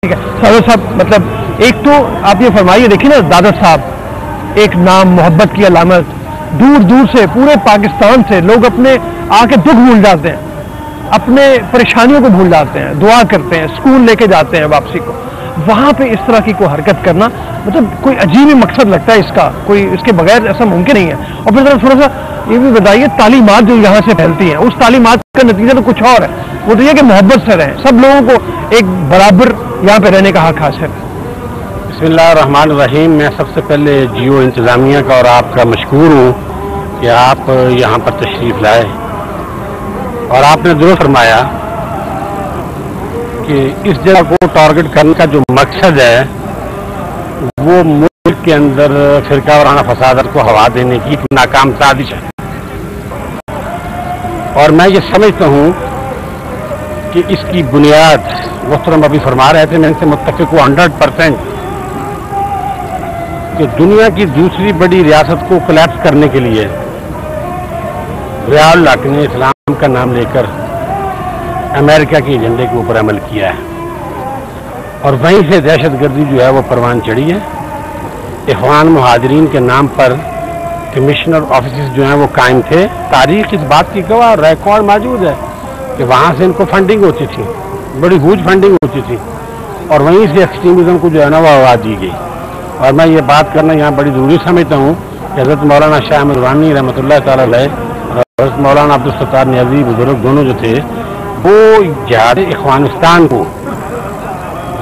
ठीक है सादर साहब, मतलब एक तो आप ये फरमाइए, देखिए ना दादर साहब एक नाम, मोहब्बत की अलामत, दूर दूर से पूरे पाकिस्तान से लोग अपने आके दुख भूल जाते हैं, अपने परेशानियों को भूल जाते हैं, दुआ करते हैं, स्कूल लेके जाते हैं वापसी को। वहाँ पे इस तरह की कोई हरकत करना मतलब कोई अजीब ही मकसद लगता है इसका, कोई इसके बगैर ऐसा मुमकिन नहीं है। और फिर थोड़ा सा ये भी बताइए, तालीमात जो यहाँ से फैलती हैं उस तालीमात का नतीजा तो कुछ और है, वो तो ये कि मोहब्बत से रहें, सब लोगों को एक बराबर यहाँ पे रहने का हक हासिल है। बिस्मिल्लाहिर्रहमानिर्रहीम। मैं सबसे पहले जियो इंतज़ामिया का और आपका मशकूर हूँ कि आप यहाँ पर तशरीफ़ लाए, और आपने दुरुस्त फरमाया कि इस जगह को टारगेट करने का जो मकसद है वो मुल्क के अंदर फिरका वाराना फसाद को हवा देने की एक नाकाम साजिश है। और मैं ये समझता हूँ कि इसकी बुनियाद मोहतरम अभी फरमा रहे थे, मैं इनसे मुत्तफ़िक़ हूँ 100% कि दुनिया की दूसरी बड़ी रियासत को कोलैप्स करने के लिए ज़िया उल हक ने इस्लाम का नाम लेकर अमेरिका के एजेंडे के ऊपर अमल किया है, और वहीं से दहशतगर्दी जो है वो परवान चढ़ी है। इख़वान मुहाजिरीन के नाम पर कमिश्नर ऑफिस जो हैं वो कायम थे। तारीख इस बात की गवाह, रिकॉर्ड मौजूद है कि वहाँ से इनको फंडिंग होती थी, बड़ी हुज फंडिंग होती थी, और वहीं से एक्सट्रीमिज़म को जो है ना वो आवाज़ दी गई। और मैं ये बात करना यहाँ बड़ी ज़रूरी समझता हूँ कि हज़रत मौलाना शाह अहमद दुरानी रहमतुल्लाह तआला अलैह और हज़रत मौलाना अब्दुल सत्तार नियाज़ी बुजुर्ग दोनों जो थे वो जिहाद इख़वानिस्तान को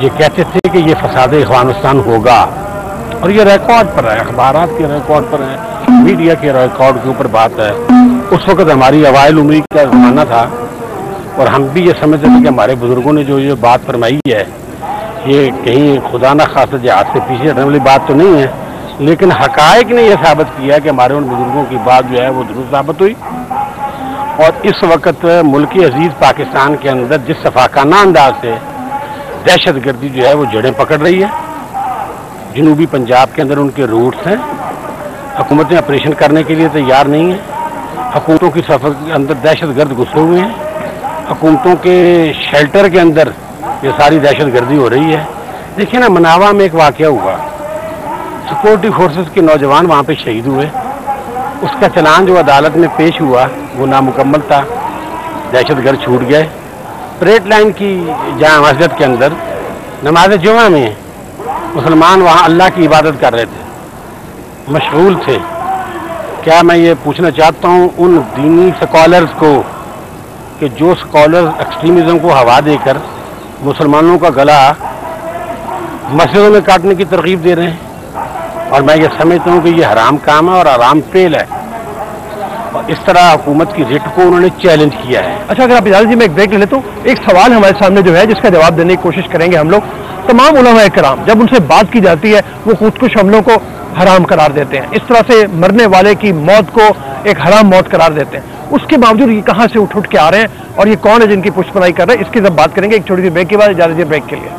ये कहते थे कि ये फसाद इख़वानिस्तान होगा, और ये रिकॉर्ड पर है, अखबारात के रिकॉर्ड पर है, मीडिया के रिकॉर्ड के ऊपर बात है। उस वक्त हमारी अवाइल उम्र का ज़माना था, और हम भी ये समझते थे कि हमारे बुजुर्गों ने जो ये बात फरमाई है ये कहीं खुदा न खासा जिहाद से पीछे हटने वाली बात तो नहीं है, लेकिन हकायक ने यह साबित किया कि हमारे उन बुजुर्गों की बात जो है वो दुरुस्त साबित हुई। और इस वक्त मुल्क अजीज़ पाकिस्तान के अंदर जिस सफाकाना अंदाज से दहशत गर्दी जो है वो जड़ें पकड़ रही है, जनूबी पंजाब के अंदर उनके रूट्स हैं, हुकूमतें ऑपरेशन करने के लिए तैयार नहीं हैं, हुकूमतों की सफर के अंदर दहशत गर्द घुसे हुए हैं, हुकूमतों के शेल्टर के अंदर ये सारी दहशत गर्दी हो रही है। देखिए ना, मनावा में एक वाक़या हुआ, सिक्योरिटी फोर्सेस के नौजवान वहाँ पे शहीद हुए, उसका चलान जो अदालत में पेश हुआ वो नामुकम्मल था, दहशत गर्द छूट गए। परेड लाइन की जामा मस्जिद के अंदर नमाज जुमा में मुसलमान वहाँ अल्लाह की इबादत कर रहे थे, मशगूल थे। क्या मैं ये पूछना चाहता हूँ उन दीनी स्कॉलर्स को कि जो स्कॉलर्स एक्सट्रीमिज़म को हवा देकर मुसलमानों का गला मस्जिदों में काटने की तरकीब दे रहे हैं, और मैं ये समझता हूँ कि ये हराम काम है और हराम फेल है, और इस तरह हुकूमत की रिट को उन्होंने चैलेंज किया है। अच्छा, अगर आप इजाज़त जी मैं एक ब्रेक ले लेता हूँ, एक सवाल हमारे सामने जो है जिसका जवाब देने की कोशिश करेंगे हम लोग। तमाम उलमा कराम जब उनसे बात की जाती है वो खुदकुश हमलों को हराम करार देते हैं, इस तरह से मरने वाले की मौत को एक हराम मौत करार देते हैं। उसके बावजूद ये कहाँ से उठ के आ रहे हैं और ये कौन है जिनकी पुष्पनाई कर रहे हैं, इसकी जब बात करेंगे एक छोटी सी ब्रेक के बाद। इजाज़त जी ब्रेक के लिए।